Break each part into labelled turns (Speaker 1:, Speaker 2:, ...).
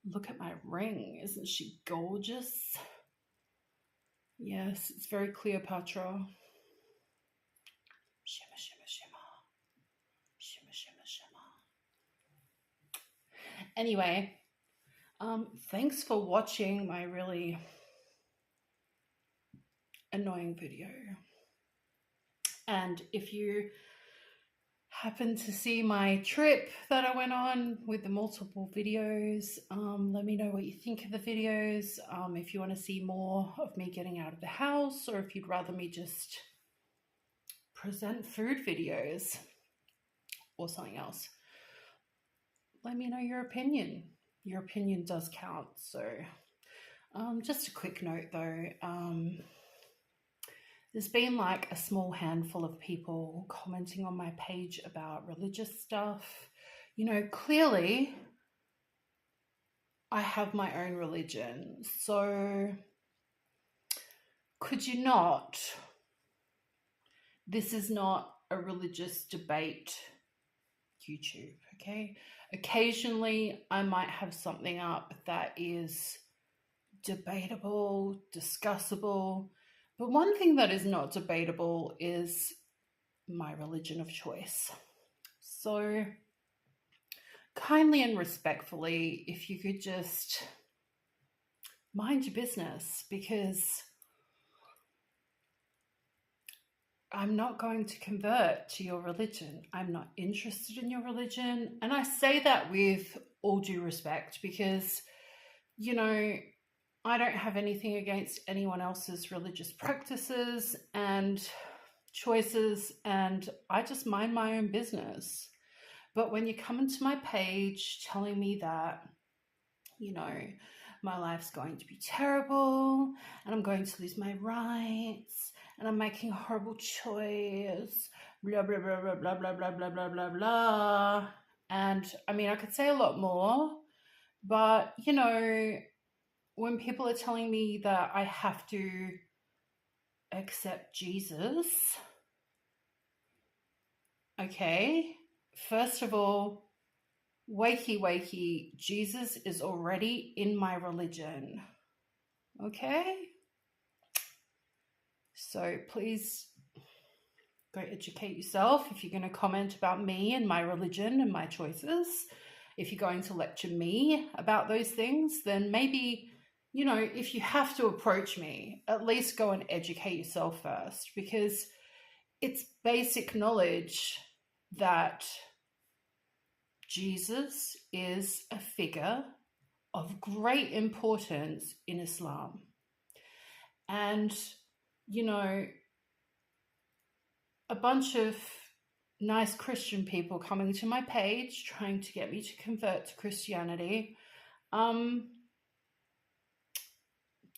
Speaker 1: Look at my ring. Isn't she gorgeous? Yes, it's very Cleopatra. Shimmer, shimmer, shimmer. Shimmer, shimmer, shimmer. Anyway, thanks for watching my really annoying video. And if you happen to see my trip that I went on with the multiple videos, let me know what you think of the videos. If you want to see more of me getting out of the house, or if you'd rather me just present food videos or something else, let me know your opinion. Your opinion does count. So just a quick note though, there's been like a small handful of people commenting on my page about religious stuff. You know, clearly I have my own religion. So could you not? This is not a religious debate YouTube, okay? Occasionally I might have something up that is debatable, discussable. But one thing that is not debatable is my religion of choice. So kindly and respectfully, if you could just mind your business, because I'm not going to convert to your religion. I'm not interested in your religion. And I say that with all due respect because, you know, I don't have anything against anyone else's religious practices and choices, and I just mind my own business. But when you come into my page telling me that, you know, my life's going to be terrible and I'm going to lose my rights and I'm making a horrible choice, blah, blah, blah, blah, blah, blah, blah, blah, blah, blah, blah. And I mean, I could say a lot more, but, you know, when people are telling me that I have to accept Jesus, okay, first of all, wakey, wakey, Jesus is already in my religion, okay? So please go educate yourself if you're going to comment about me and my religion and my choices. If you're going to lecture me about those things, then maybe, you know, if you have to approach me, at least go and educate yourself first, because it's basic knowledge that Jesus is a figure of great importance in Islam. And, you know, a bunch of nice Christian people coming to my page trying to get me to convert to Christianity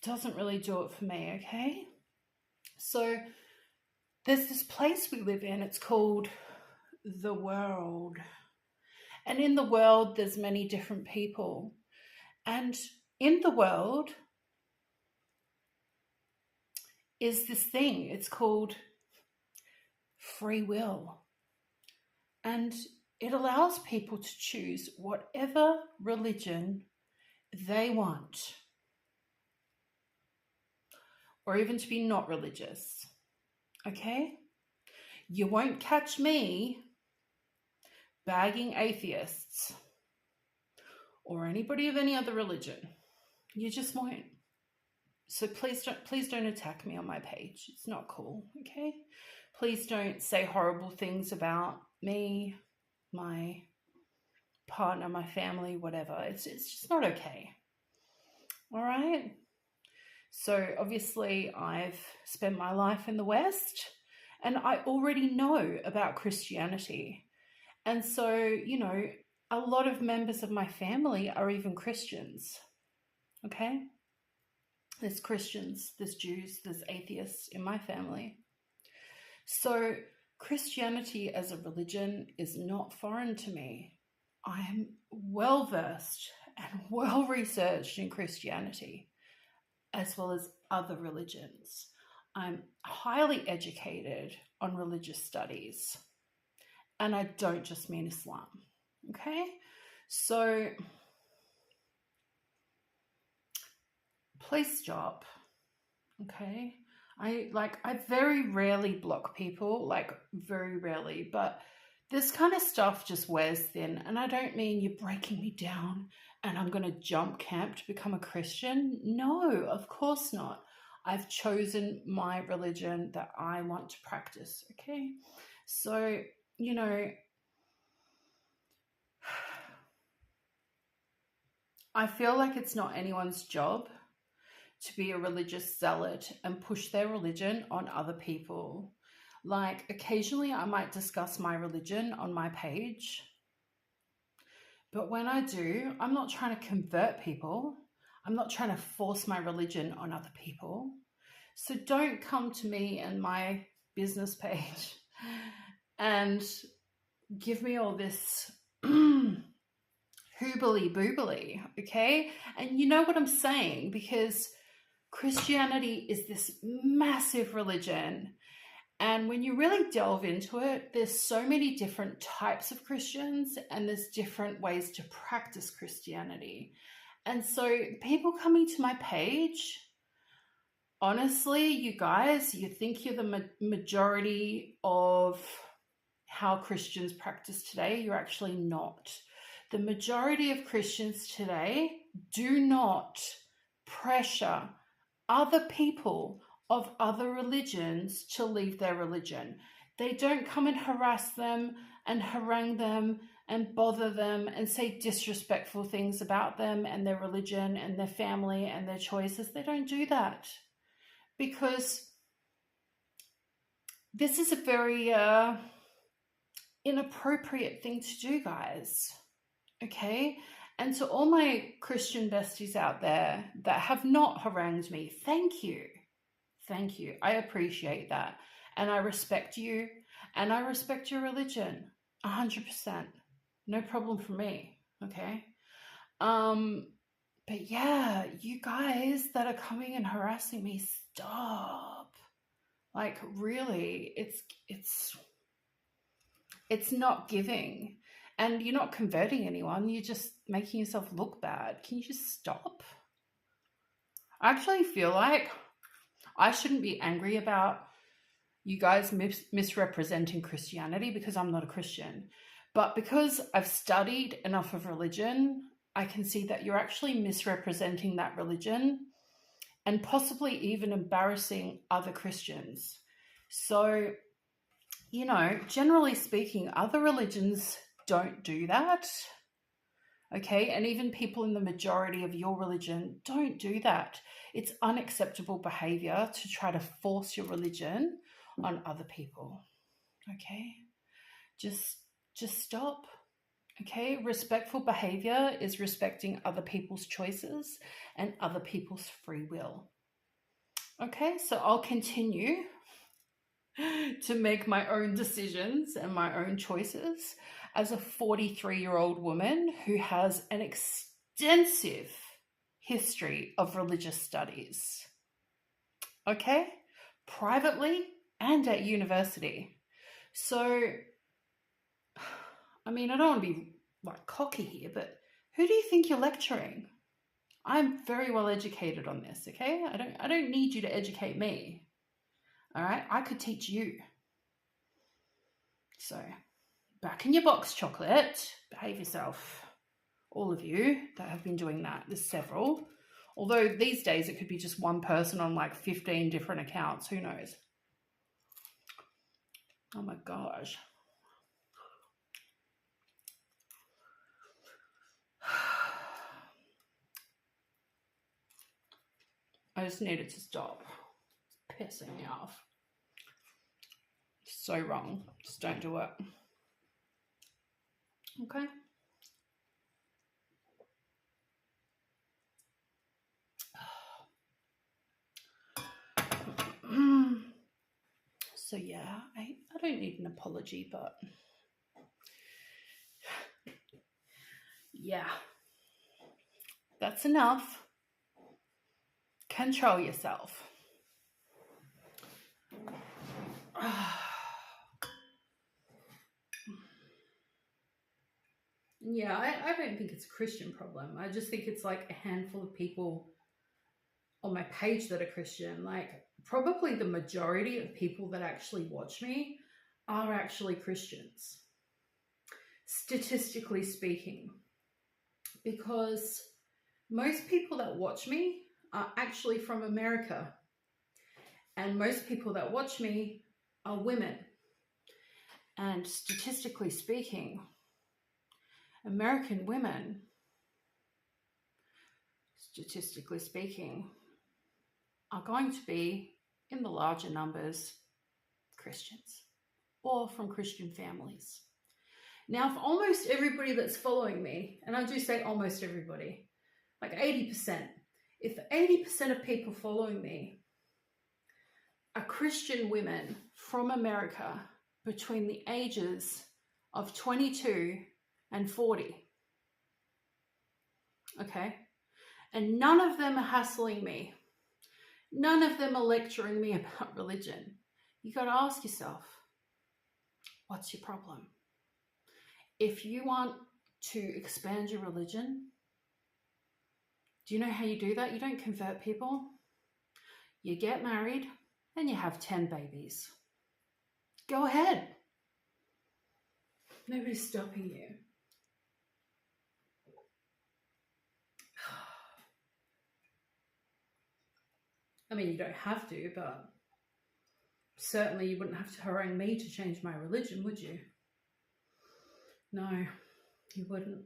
Speaker 1: doesn't really do it for me, okay? So there's this place we live in, it's called the world. And in the world, there's many different people. And in the world is this thing, it's called free will. And it allows people to choose whatever religion they want, or even to be not religious, okay? You won't catch me bagging atheists or anybody of any other religion. You just won't. So please don't attack me on my page. It's not cool, okay? Please don't say horrible things about me, my partner, my family, whatever. It's just not okay. All right? So obviously I've spent my life in the West and I already know about Christianity. And so, you know, a lot of members of my family are even Christians, okay? There's Christians, there's Jews, there's atheists in my family. So Christianity as a religion is not foreign to me. I am well versed and well researched in Christianity, as well as other religions. I'm highly educated on religious studies, and I don't just mean Islam, okay? So please stop. Okay. I very rarely block people, like very rarely, but this kind of stuff just wears thin. And I don't mean you're breaking me down and I'm going to jump camp to become a Christian. No, of course not. I've chosen my religion that I want to practice. Okay. So, you know, I feel like it's not anyone's job to be a religious zealot and push their religion on other people. Like, occasionally I might discuss my religion on my page, but when I do, I'm not trying to convert people. I'm not trying to force my religion on other people. So don't come to me and my business page and give me all this hoobly boobly, okay? And you know what I'm saying, because Christianity is this massive religion. And when you really delve into it, there's so many different types of Christians and there's different ways to practice Christianity. And so people coming to my page, honestly, you guys, you think you're the majority of how Christians practice today. You're actually not. The majority of Christians today do not pressure other people of other religions to leave their religion. They don't come and harass them and harangue them and bother them and say disrespectful things about them and their religion and their family and their choices. They don't do that because this is a very inappropriate thing to do, guys. Okay? And to all my Christian besties out there that have not harangued me, thank you. Thank you. I appreciate that. And I respect you. And I respect your religion. 100%. No problem for me. Okay? But yeah, you guys that are coming and harassing me, stop. Like, really, it's not giving. And you're not converting anyone. You're just making yourself look bad. Can you just stop? I actually feel like I shouldn't be angry about you guys misrepresenting Christianity because I'm not a Christian. But because I've studied enough of religion, I can see that you're actually misrepresenting that religion and possibly even embarrassing other Christians. So, you know, generally speaking, other religions don't do that. Okay, and even people in the majority of your religion don't do that. It's unacceptable behavior to try to force your religion on other people. Okay, just stop. Okay, respectful behavior is respecting other people's choices and other people's free will. Okay, so I'll continue to make my own decisions and my own choices as a 43-year-old woman who has an extensive history of religious studies. Okay? Privately and at university. So, I mean, I don't want to be like cocky here, but who do you think you're lecturing? I'm very well educated on this, okay? I don't need you to educate me. All right? I could teach you. So, back in your box, chocolate. Behave yourself. All of you that have been doing that. There's several. Although these days it could be just one person on like 15 different accounts. Who knows? Oh my gosh. I just needed to stop. It's pissing me off. So wrong. Just don't do it. Okay. So yeah, I don't need an apology, but yeah, that's enough. Control yourself. Yeah, I don't think it's a Christian problem. I just think it's like a handful of people on my page that are Christian. Like, probably the majority of people that actually watch me are actually Christians, statistically speaking, because most people that watch me are actually from America, and most people that watch me are women. And statistically speaking, American women, statistically speaking, are going to be, in the larger numbers, Christians or from Christian families. Now, if almost everybody that's following me, and I do say almost everybody, like 80%, if 80% of people following me are Christian women from America between the ages of 22 and 40, okay, and none of them are hassling me, none of them are lecturing me about religion, you got to ask yourself, what's your problem? If you want to expand your religion, do you know how you do that? You don't convert people. You get married and you have 10 babies. Go ahead. Nobody's stopping you. I mean, you don't have to, but certainly you wouldn't have to harangue me to change my religion, would you? No, you wouldn't.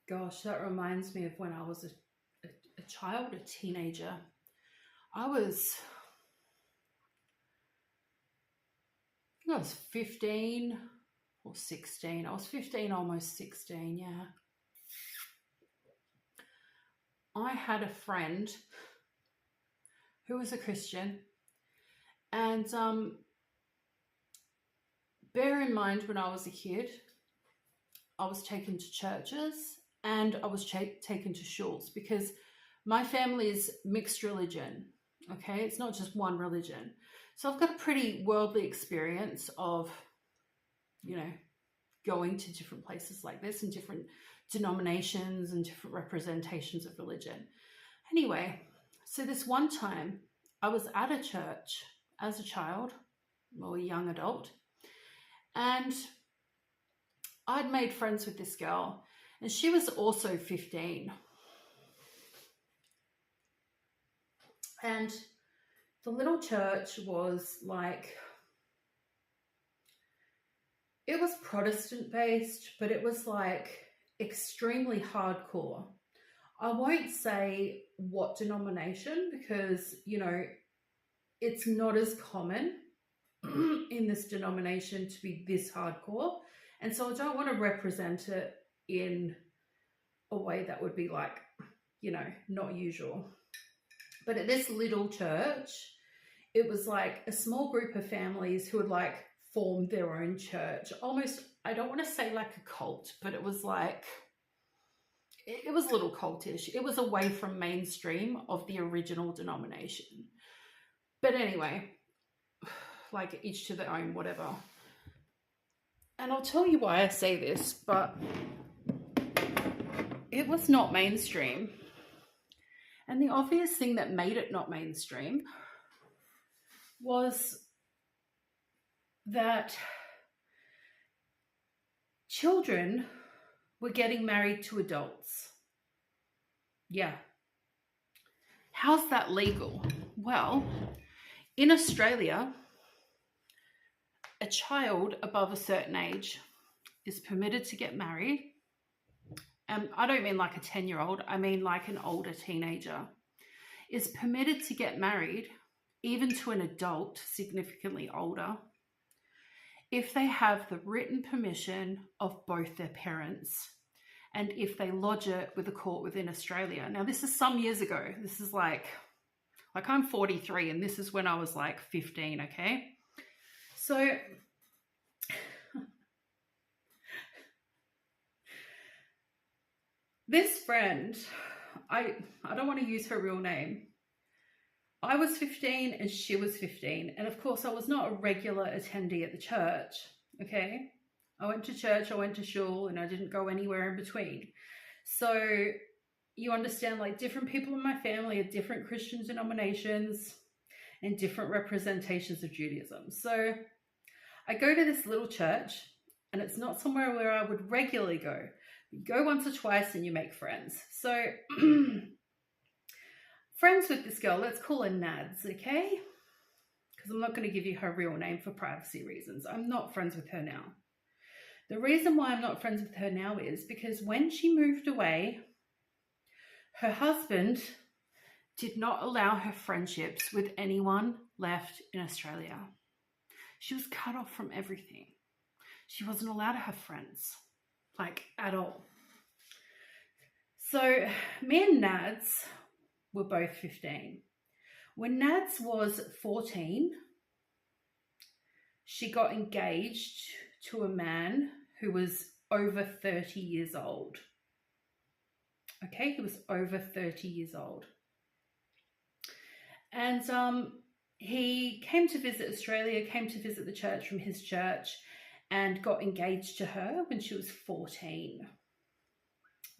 Speaker 1: Gosh, that reminds me of when I was a child, a teenager. I was 15 or 16. I was 15, almost 16, yeah. I had a friend who was a Christian, and bear in mind, when I was a kid, I was taken to churches and I was taken to shuls, because my family is mixed religion, okay? It's not just one religion. So I've got a pretty worldly experience of, you know, going to different places like this and different denominations and different representations of religion. Anyway, so this one time I was at a church as a child or a young adult, and I'd made friends with this girl, and she was also 15. And the little church was like, it was Protestant based, but it was like extremely hardcore. I won't say what denomination, because, you know, it's not as common in this denomination to be this hardcore. And so I don't want to represent it in a way that would be like, you know, not usual. But at this little church, it was like a small group of families who had like formed their own church. Almost, I don't want to say like a cult, but it was like, it was a little cultish. It was away from mainstream of the original denomination. But anyway, like each to their own, whatever. And I'll tell you why I say this, but it was not mainstream. And the obvious thing that made it not mainstream was that children were getting married to adults. Yeah. How's that legal? Well, in Australia, a child above a certain age is permitted to get married. And I don't mean like a 10-year-old, I mean like an older teenager is permitted to get married, even to an adult significantly older, if they have the written permission of both their parents and if they lodge it with a court within Australia. Now, this is some years ago. This is like I'm 43, and this is when I was like 15, okay? So this friend, I don't want to use her real name, I was 15 and she was 15. And of course, I was not a regular attendee at the church. Okay. I went to church, I went to shul, and I didn't go anywhere in between. So you understand, like, different people in my family are different Christian denominations and different representations of Judaism. So I go to this little church, and it's not somewhere where I would regularly go. You go once or twice and you make friends. So friends with this girl, let's call her Nads, okay? Because I'm not going to give you her real name for privacy reasons. I'm not friends with her now. The reason why I'm not friends with her now is because when she moved away, her husband did not allow her friendships with anyone left in Australia. She was cut off from everything. She wasn't allowed to have friends, like, at all. So me and Nads were both 15. When Nads was 14, she got engaged to a man who was over 30 years old. Okay, he was over 30 years old. And he came to visit Australia, came to visit the church from his church, and got engaged to her when she was 14.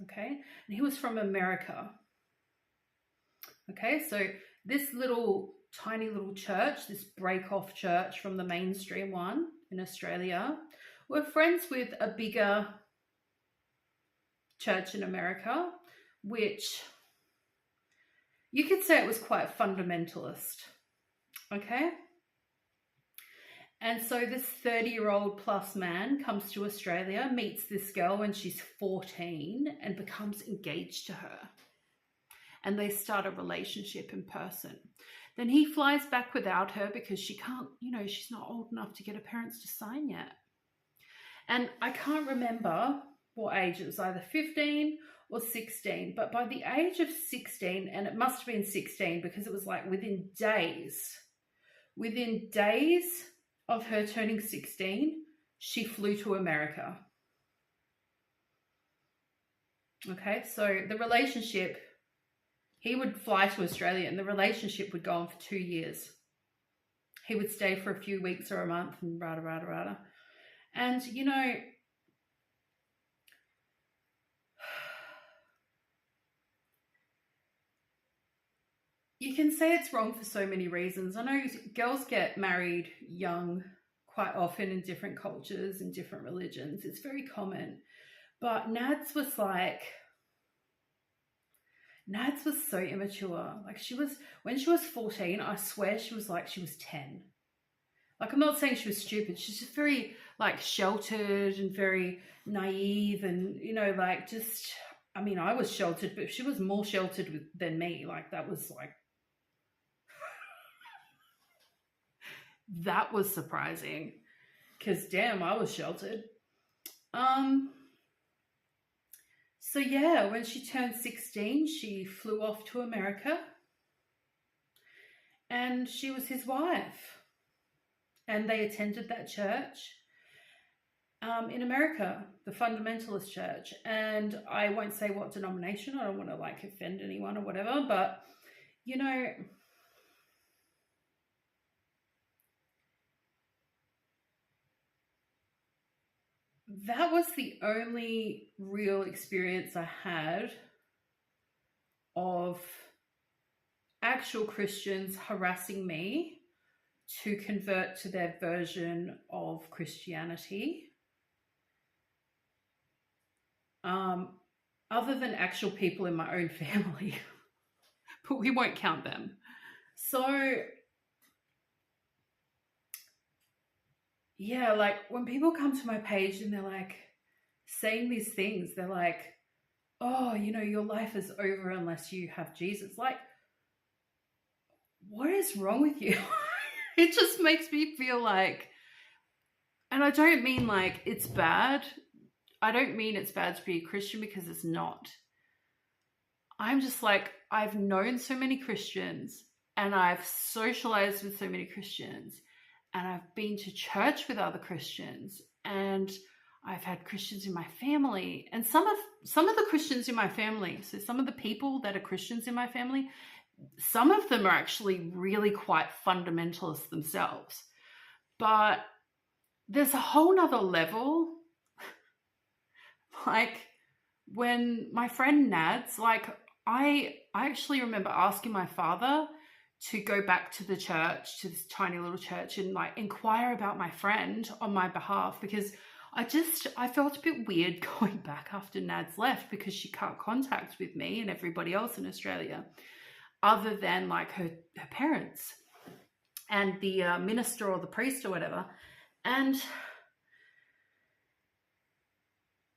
Speaker 1: Okay, and he was from America. Okay, so this little tiny little church, this break-off church from the mainstream one in Australia, were friends with a bigger church in America, which you could say it was quite fundamentalist. Okay, and so this 30-year-old plus man comes to Australia, meets this girl when she's 14, and becomes engaged to her. And they start a relationship in person. Then he flies back without her because she can't, she's not old enough to get her parents to sign yet. And I can't remember what age, it was either 15 or 16, but by the age of 16, and it must have been 16 because it was like within days of her turning 16, she flew to America. Okay, so the relationship, he would fly to Australia and the relationship would go on for 2 years. He would stay for a few weeks or a month and rada. And, you can say it's wrong for so many reasons. I know girls get married young quite often in different cultures and different religions. It's very common. But Nads was so immature. Like, when she was 14, I swear she was like she was 10. Like, I'm not saying she was stupid. She's just very, like, sheltered and very naive and, I was sheltered, but she was more sheltered than me. Like, that was surprising because, damn, I was sheltered. So yeah, when she turned 16, she flew off to America and she was his wife. And they attended that church in America, the fundamentalist church. And I won't say what denomination. I don't want to offend anyone or whatever, but that was the only real experience I had of actual Christians harassing me to convert to their version of Christianity. Other than actual people in my own family, but we won't count them. So yeah, when people come to my page and they're saying these things, they're like, oh, your life is over unless you have Jesus. What is wrong with you? It just makes me feel and I don't mean it's bad. I don't mean it's bad to be a Christian because it's not. I'm just I've known so many Christians and I've socialized with so many Christians and I've been to church with other Christians and I've had Christians in my family, and some of the Christians in my family, so some of the people that are Christians in my family, some of them are actually really quite fundamentalist themselves. But there's a whole nother level. Like when my friend Nads, like I actually remember asking my father to go back to the church, to this tiny little church, and like inquire about my friend on my behalf, because I felt a bit weird going back after Nads left, because she cut contact with me and everybody else in Australia other than like her parents and the minister or the priest or whatever. And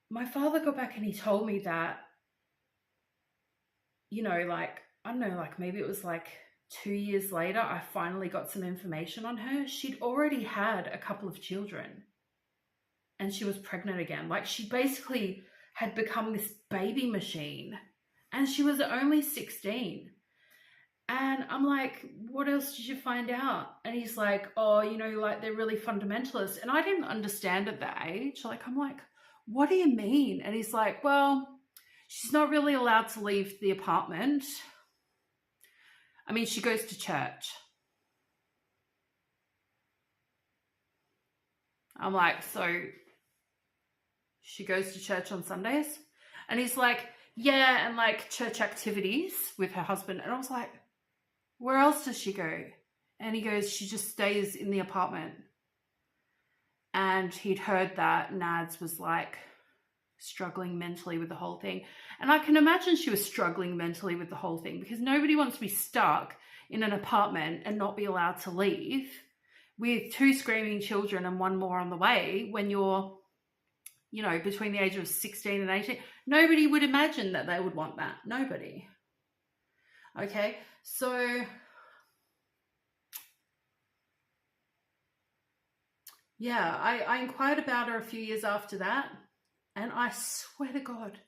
Speaker 1: my father got back and he told me that, you know, like, I don't know, like maybe it was like 2 years later, I finally got some information on her. She'd already had a couple of children and she was pregnant again. Like she basically had become this baby machine and she was only 16. And I'm like, what else did you find out? And he's like, oh, you know, like they're really fundamentalist. And I didn't understand at that age. Like, I'm like, what do you mean? And he's like, well, she's not really allowed to leave the apartment. I mean, she goes to church. I'm like, so she goes to church on Sundays? And he's like, yeah, and like church activities with her husband. And I was like, where else does she go? And he goes, she just stays in the apartment. And he'd heard that Nads was like struggling mentally with the whole thing. And I can imagine she was struggling mentally with the whole thing, because nobody wants to be stuck in an apartment and not be allowed to leave with 2 screaming children and 1 more on the way when you're, you know, between the age of 16 and 18. Nobody would imagine that they would want that. Nobody. Okay, so yeah, I inquired about her a few years after that, and I swear to God,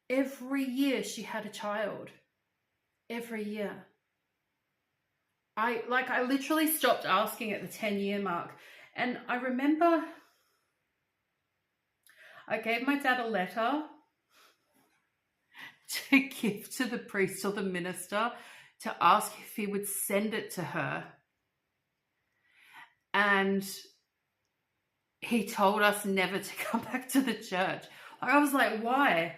Speaker 1: every year she had a child. Every year. I literally stopped asking at the 10-year mark. And I remember I gave my dad a letter to give to the priest or the minister to ask if he would send it to her. And he told us never to come back to the church. I was like, why?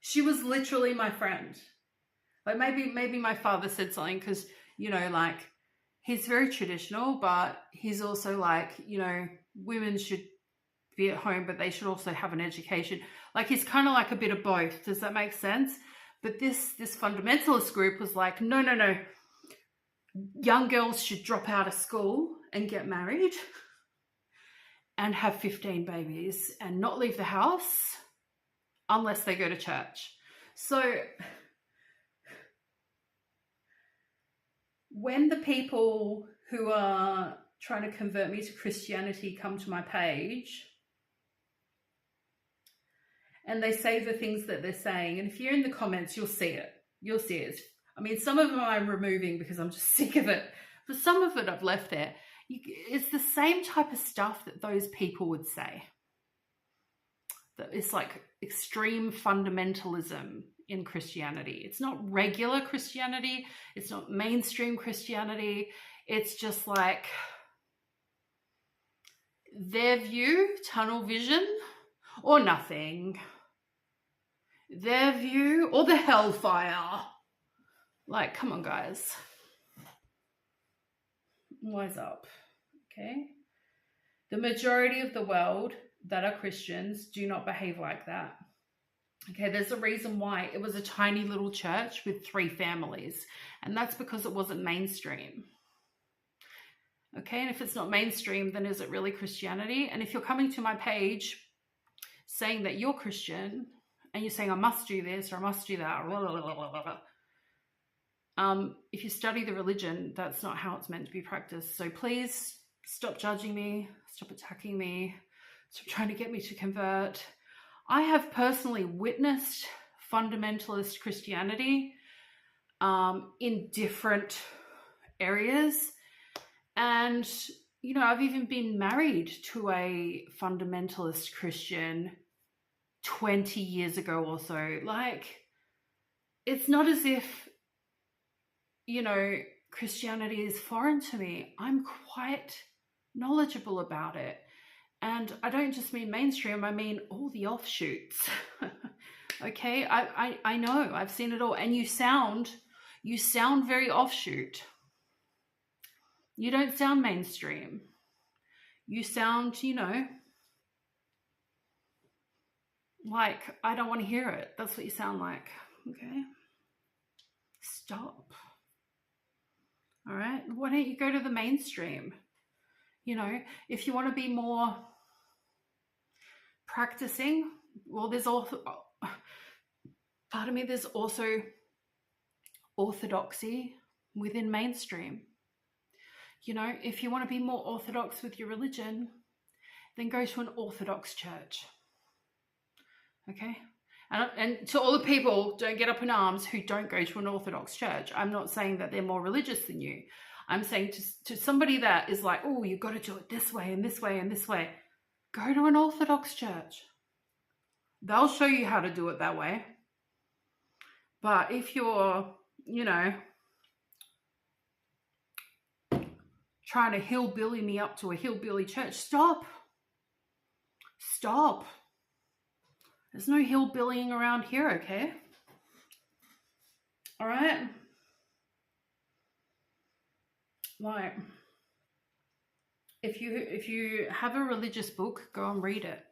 Speaker 1: She was literally my friend. Like maybe my father said something because, you know, like he's very traditional, but he's also like, you know, women should be at home, but they should also have an education. Like he's kind of like a bit of both. Does that make sense? But this fundamentalist group was like, no. Young girls should drop out of school and get married and have 15 babies and not leave the house unless they go to church. So when the people who are trying to convert me to Christianity come to my page and they say the things that they're saying, and if you're in the comments, you'll see it. You'll see it. I mean, some of them I'm removing because I'm just sick of it, but some of it I've left there. It's the same type of stuff that those people would say. That it's like extreme fundamentalism in Christianity. It's not regular Christianity. It's not mainstream Christianity. It's just like their view, tunnel vision, or nothing. Their view, or the hellfire. Like, come on, guys. Wise up, okay? The majority of the world that are Christians do not behave like that. Okay, there's a reason why. It was a tiny little church with 3 families, and that's because it wasn't mainstream. Okay, and if it's not mainstream, then is it really Christianity? And if you're coming to my page saying that you're Christian, and you're saying, I must do this, or I must do that, blah, blah, blah, blah, blah. If you study the religion, that's not how it's meant to be practiced. So please stop judging me, stop attacking me, stop trying to get me to convert. I have personally witnessed fundamentalist Christianity in different areas. And, you know, I've even been married to a fundamentalist Christian 20 years ago or so. Like, it's not as if Christianity is foreign to me, I'm quite knowledgeable about it. And I don't just mean mainstream, I mean all the offshoots. Okay, I know, I've seen it all. And you sound very offshoot. You don't sound mainstream. You sound, like I don't want to hear it. That's what you sound like. Okay, stop. All right, why don't you go to the mainstream? If you want to be more practicing, well, there's also orthodoxy within mainstream. If you want to be more orthodox with your religion, then go to an Orthodox church. Okay? And to all the people, don't get up in arms, who don't go to an Orthodox church. I'm not saying that they're more religious than you. I'm saying to somebody that is like, oh, you've got to do it this way and this way and this way, go to an Orthodox church. They'll show you how to do it that way. But if you're, trying to hillbilly me up to a hillbilly church, stop. There's no hillbillying around here, okay? All right? Like, if you have a religious book, go and read it.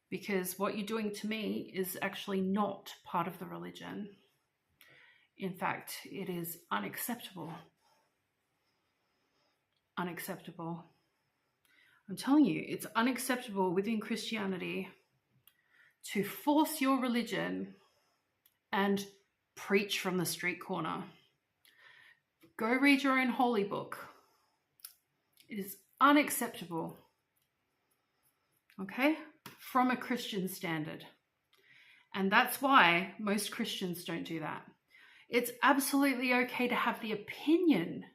Speaker 1: Because what you're doing to me is actually not part of the religion. In fact, it is unacceptable. Unacceptable. I'm telling you, it's unacceptable within Christianity to force your religion and preach from the street corner. Go read your own holy book. It is unacceptable. Okay? From a Christian standard. And that's why most Christians don't do that. It's absolutely okay to have the opinion,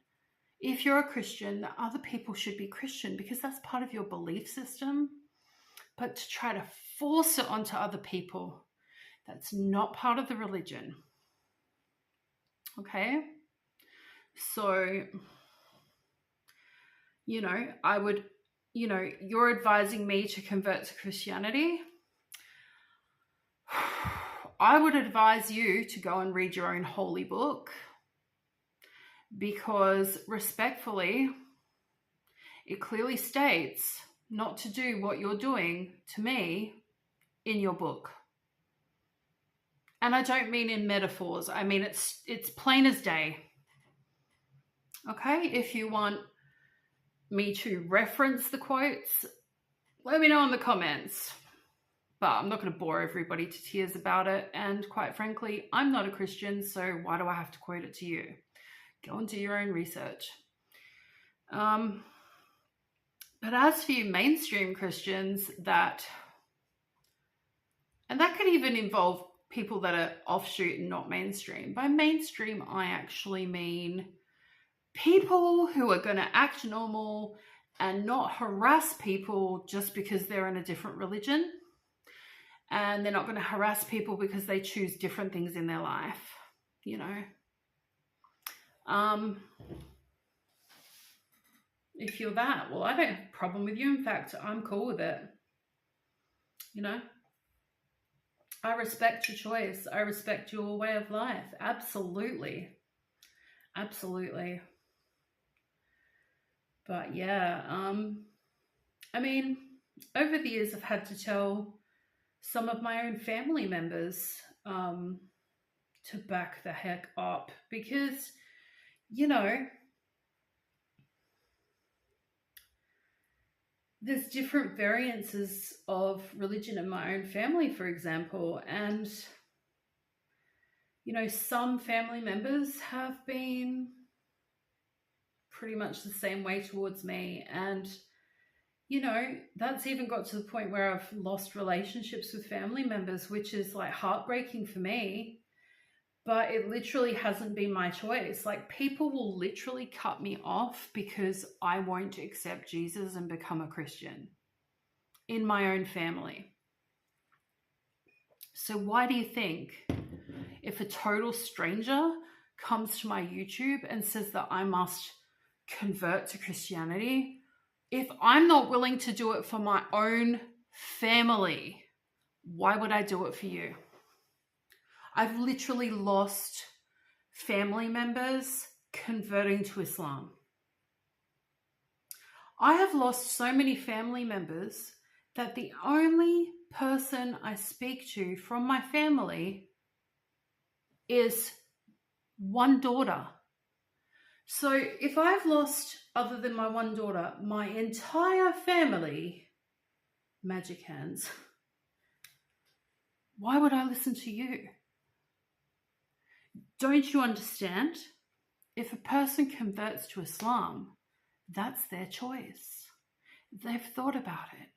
Speaker 1: if you're a Christian, that other people should be Christian, because that's part of your belief system. But to try to force it onto other people, that's not part of the religion. Okay? So, I would, you're advising me to convert to Christianity. I would advise you to go and read your own holy book, because respectfully, it clearly states not to do what you're doing to me in your book. And I don't mean in metaphors. I mean, it's plain as day. Okay? If you want me to reference the quotes, let me know in the comments. But I'm not going to bore everybody to tears about it. And quite frankly, I'm not a Christian, so why do I have to quote it to you? Go and do your own research. But as for you mainstream Christians, and that could even involve people that are offshoot and not mainstream. By mainstream, I actually mean people who are going to act normal and not harass people just because they're in a different religion. And they're not going to harass people because they choose different things in their life, If you're that, well, I don't have a problem with you. In fact, I'm cool with it. I respect your choice. I respect your way of life. Absolutely. Absolutely. But yeah, I mean, over the years, I've had to tell some of my own family members to back the heck up, because, there's different variances of religion in my own family, for example, and, some family members have been pretty much the same way towards me. And, that's even got to the point where I've lost relationships with family members, which is like heartbreaking for me. But it literally hasn't been my choice. Like, people will literally cut me off because I won't accept Jesus and become a Christian in my own family. So why do you think if a total stranger comes to my YouTube and says that I must convert to Christianity, if I'm not willing to do it for my own family, why would I do it for you? I've literally lost family members converting to Islam. I have lost so many family members that the only person I speak to from my family is one daughter. So if I've lost, other than my one daughter, my entire family, magic hands, why would I listen to you? Don't you understand? If a person converts to Islam, that's their choice. They've thought about it.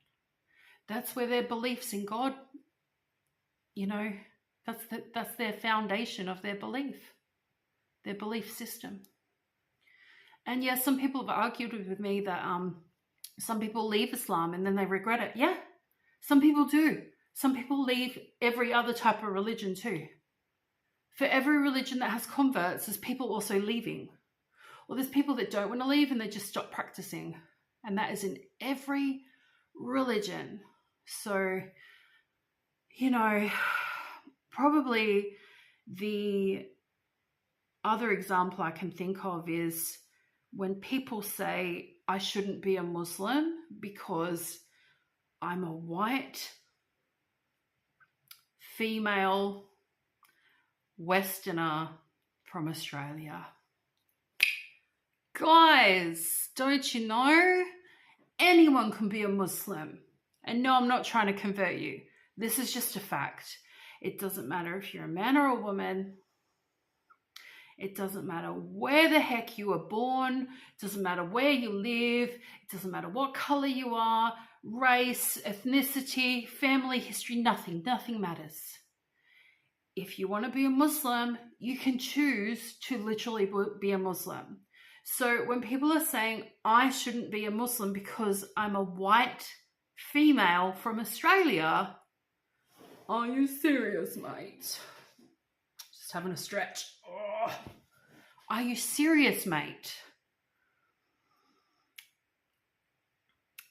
Speaker 1: That's where their beliefs in God, that's their foundation of their belief system. And yes, some people have argued with me that some people leave Islam and then they regret it. Yeah, some people do. Some people leave every other type of religion too. For every religion that has converts, there's people also leaving. Or there's people that don't want to leave and they just stop practicing. And that is in every religion. So, probably the other example I can think of is when people say I shouldn't be a Muslim because I'm a white, female, Westerner from Australia. Guys, don't you know? Anyone can be a Muslim. And no, I'm not trying to convert you. This is just a fact. It doesn't matter if you're a man or a woman. It doesn't matter where the heck you were born. It doesn't matter where you live. It doesn't matter what color you are, race, ethnicity, family history, nothing matters. If you want to be a Muslim, you can choose to literally be a Muslim. So when people are saying, I shouldn't be a Muslim because I'm a white female from Australia, are you serious, mate? Just having a stretch. Oh. Are you serious, mate?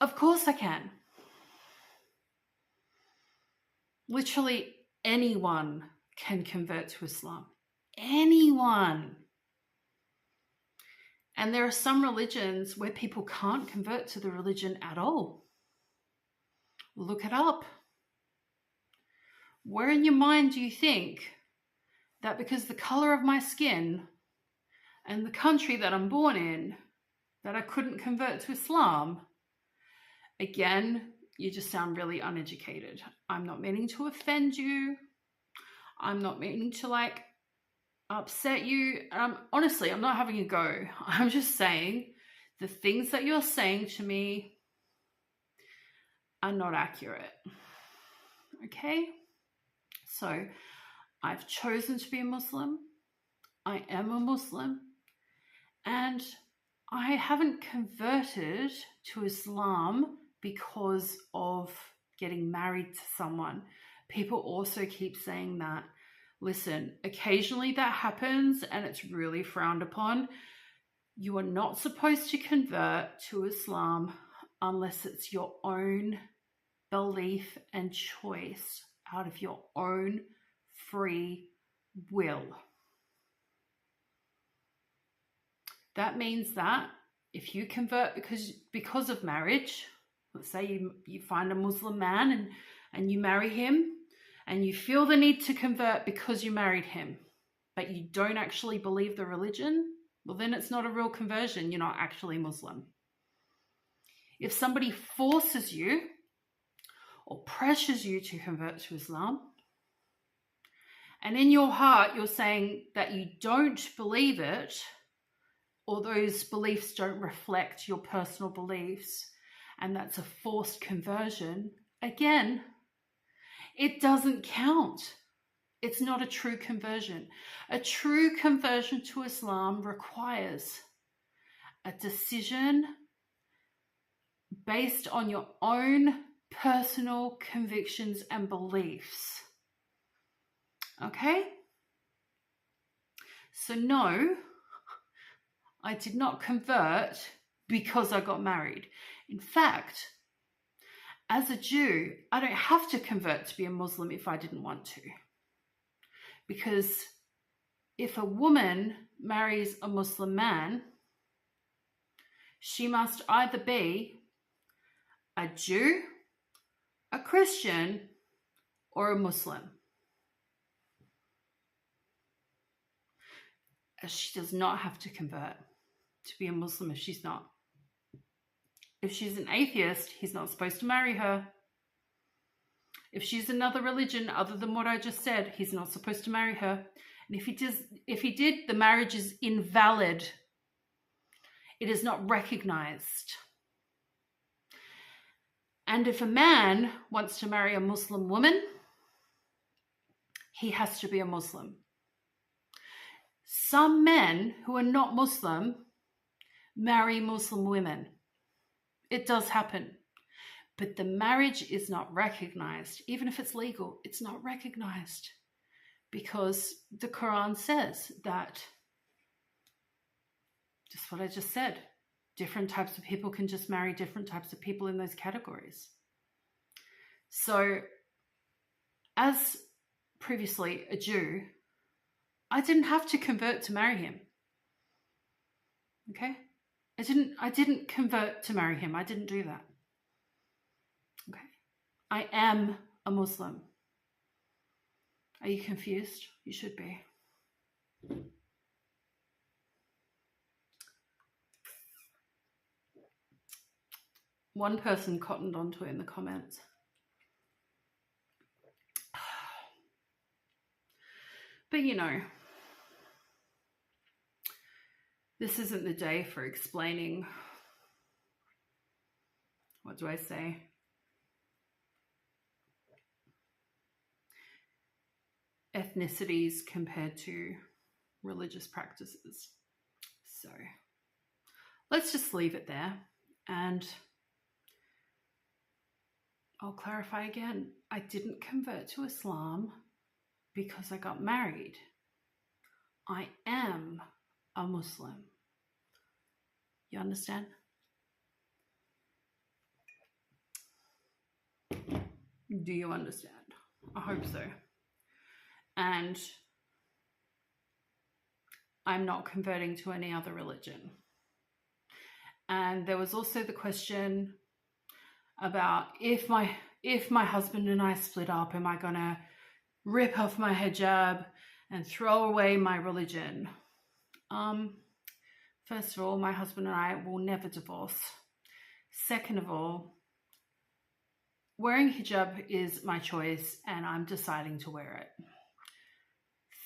Speaker 1: Of course I can. Literally anyone can convert to Islam. Anyone. And there are some religions where people can't convert to the religion at all. Look it up. Where in your mind do you think that because the color of my skin and the country that I'm born in, that I couldn't convert to Islam? Again, you just sound really uneducated. I'm not meaning to offend you. I'm not meaning to upset you. Honestly, I'm not having a go. I'm just saying the things that you're saying to me are not accurate. Okay? So I've chosen to be a Muslim. I am a Muslim. And I haven't converted to Islam because of getting married to someone. People also keep saying that. Listen, occasionally that happens and it's really frowned upon. You are not supposed to convert to Islam unless it's your own belief and choice out of your own free will. That means that if you convert because of marriage, let's say you find a Muslim man and you marry him, and you feel the need to convert because you married him, but you don't actually believe the religion, well, then it's not a real conversion. You're not actually Muslim. If somebody forces you or pressures you to convert to Islam, and in your heart you're saying that you don't believe it, or those beliefs don't reflect your personal beliefs, and that's a forced conversion, again, it doesn't count. It's not a true conversion. A true conversion to Islam requires a decision based on your own personal convictions and beliefs. Okay? So no, I did not convert because I got married. In fact, as a Jew, I don't have to convert to be a Muslim if I didn't want to. Because if a woman marries a Muslim man, she must either be a Jew, a Christian, or a Muslim. She does not have to convert to be a Muslim if she's not. If she's an atheist, he's not supposed to marry her. If she's another religion other than what I just said, he's not supposed to marry her. And if he did, the marriage is invalid. It is not recognized. And if a man wants to marry a Muslim woman, he has to be a Muslim. Some men who are not Muslim marry Muslim women. It does happen. But the marriage is not recognized. Even if it's legal, it's not recognized. Because the Quran says that, just what I just said, different types of people can just marry different types of people in those categories. So, as previously a Jew, I didn't have to convert to marry him. Okay? I didn't convert to marry him. I didn't do that. Okay? I am a Muslim. Are you confused? You should be. One person cottoned onto it in the comments. But you know, this isn't the day for explaining, what do I say? Ethnicities compared to religious practices. So let's just leave it there, and I'll clarify again. I didn't convert to Islam because I got married. I am a Muslim. You understand? Do you understand? I hope so. And I'm not converting to any other religion. And there was also the question about if my husband and I split up, am I gonna rip off my hijab and throw away my religion? First of all, my husband and I will never divorce. Second of all, wearing hijab is my choice and I'm deciding to wear it.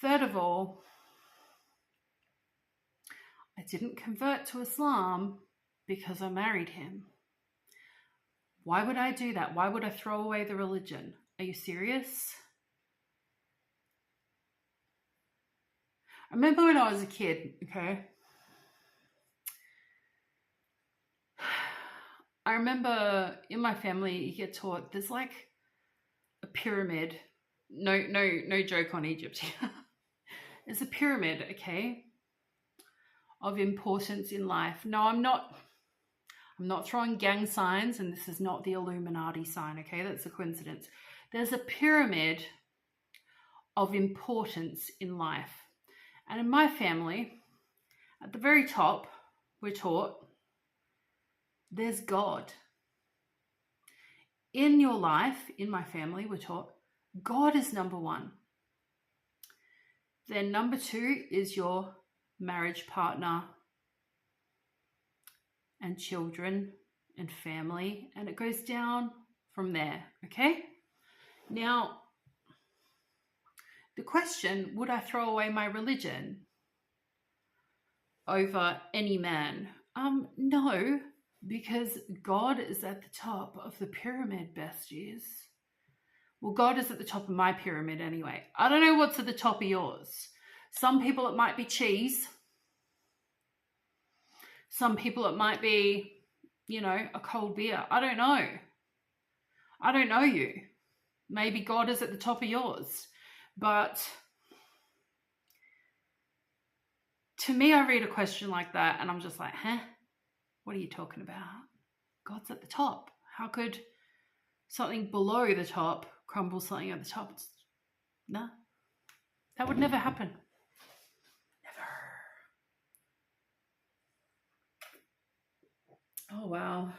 Speaker 1: Third of all, I didn't convert to Islam because I married him. Why would I do that? Why would I throw away the religion? Are you serious? I remember when I was a kid, okay? I remember in my family, you get taught there's like a pyramid. No joke on Egypt. There's a pyramid, okay, of importance in life. No, I'm not throwing gang signs, and this is not the Illuminati sign, okay? That's a coincidence. There's a pyramid of importance in life. And in my family, at the very top, we're taught there's God. In your life, in my family, we're taught God is number one. Then number two is your marriage partner and children and family, and it goes down from there, okay? Now, the question, would I throw away my religion over any man? No, because God is at the top of the pyramid, besties. Well, God is at the top of my pyramid anyway. I don't know what's at the top of yours. Some people it might be cheese. Some people it might be, a cold beer. I don't know. I don't know you. Maybe God is at the top of yours. But to me, I read a question like that and I'm just like, huh? What are you talking about? God's at the top. How could something below the top crumble something at the top? No, that would never happen. Never. Oh, wow.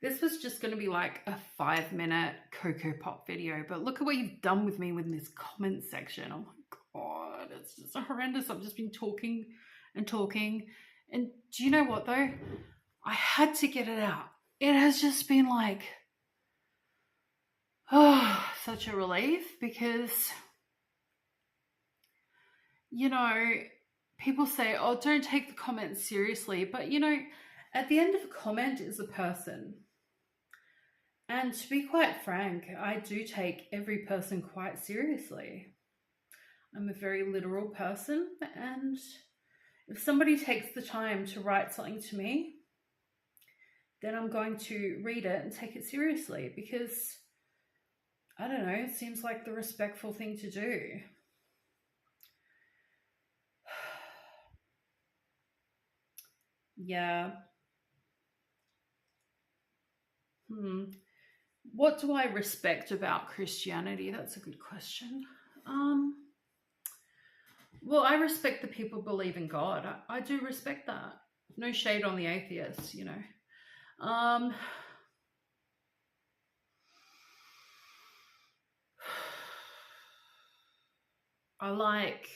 Speaker 1: This was just going to be like a 5-minute Cocoa Pop video, but look at what you've done with me with this comment section. Oh my God, it's just horrendous. I've just been talking and talking. And do you know what though? I had to get it out. It has just been like, oh, such a relief because, you know, people say, oh, don't take the comments seriously. But, you know, at the end of a comment is a person. And to be quite frank, I do take every person quite seriously. I'm a very literal person, and if somebody takes the time to write something to me, then I'm going to read it and take it seriously because, I don't know, it seems like the respectful thing to do. Yeah. What do I respect about Christianity? That's a good question. Well, I respect the people who believe in God. I do respect that. No shade on the atheists, you know. I like,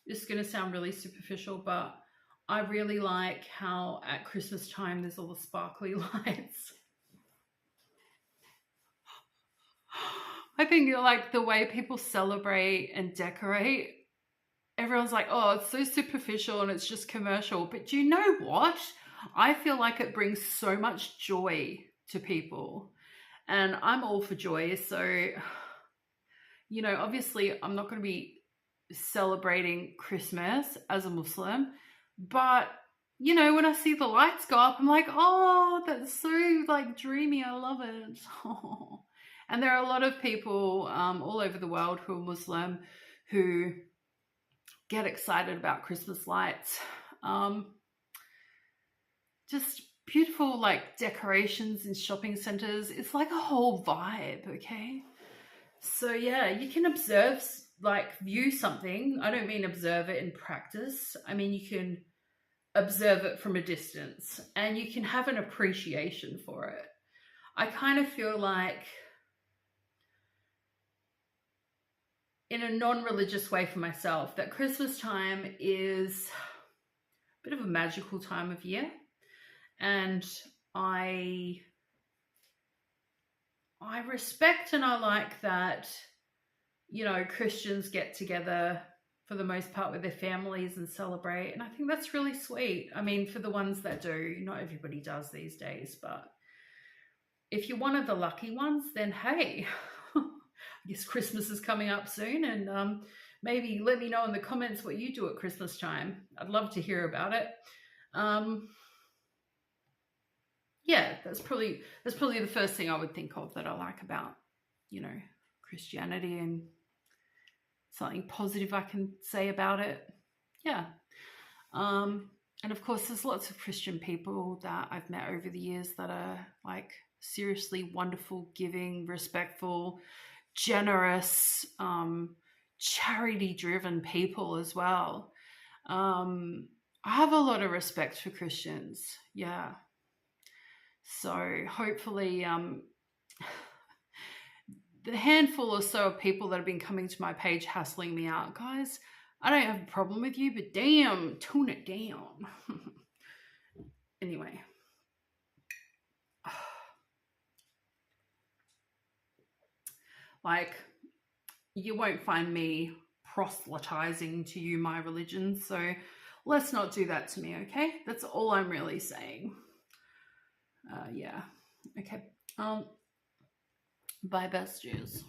Speaker 1: this is going to sound really superficial, but I really like how at Christmas time there's all the sparkly lights. I think like the way people celebrate and decorate, everyone's like, oh, it's so superficial and it's just commercial. But do you know what? I feel like it brings so much joy to people. And I'm all for joy. So, you know, obviously I'm not going to be celebrating Christmas as a Muslim. But, you know, when I see the lights go up, I'm like, oh, that's so like dreamy. I love it. Oh. And there are a lot of people all over the world who are Muslim who get excited about Christmas lights. Just beautiful like decorations in shopping centers. It's like a whole vibe, okay? So yeah, you can view something. I don't mean observe it in practice. I mean, you can observe it from a distance and you can have an appreciation for it. I kind of feel like, in a non-religious way for myself, that Christmas time is a bit of a magical time of year. And I respect and I like that, you know, Christians get together for the most part with their families and celebrate. And I think that's really sweet. I mean, for the ones that do, not everybody does these days, but if you're one of the lucky ones, then hey, I guess Christmas is coming up soon, and maybe let me know in the comments what you do at Christmas time. I'd love to hear about it. Yeah, that's probably the first thing I would think of that I like about, you know, Christianity, and something positive I can say about it. Yeah. And of course, there's lots of Christian people that I've met over the years that are like seriously wonderful, giving, respectful, generous, charity-driven people as well. I have a lot of respect for Christians. Yeah. So hopefully, the handful or so of people that have been coming to my page hassling me out, guys, I don't have a problem with you, but damn, tone it down. Anyway. Like, you won't find me proselytizing to you my religion, so let's not do that to me, okay? That's all I'm really saying. Yeah. Okay. Bye, best Jews.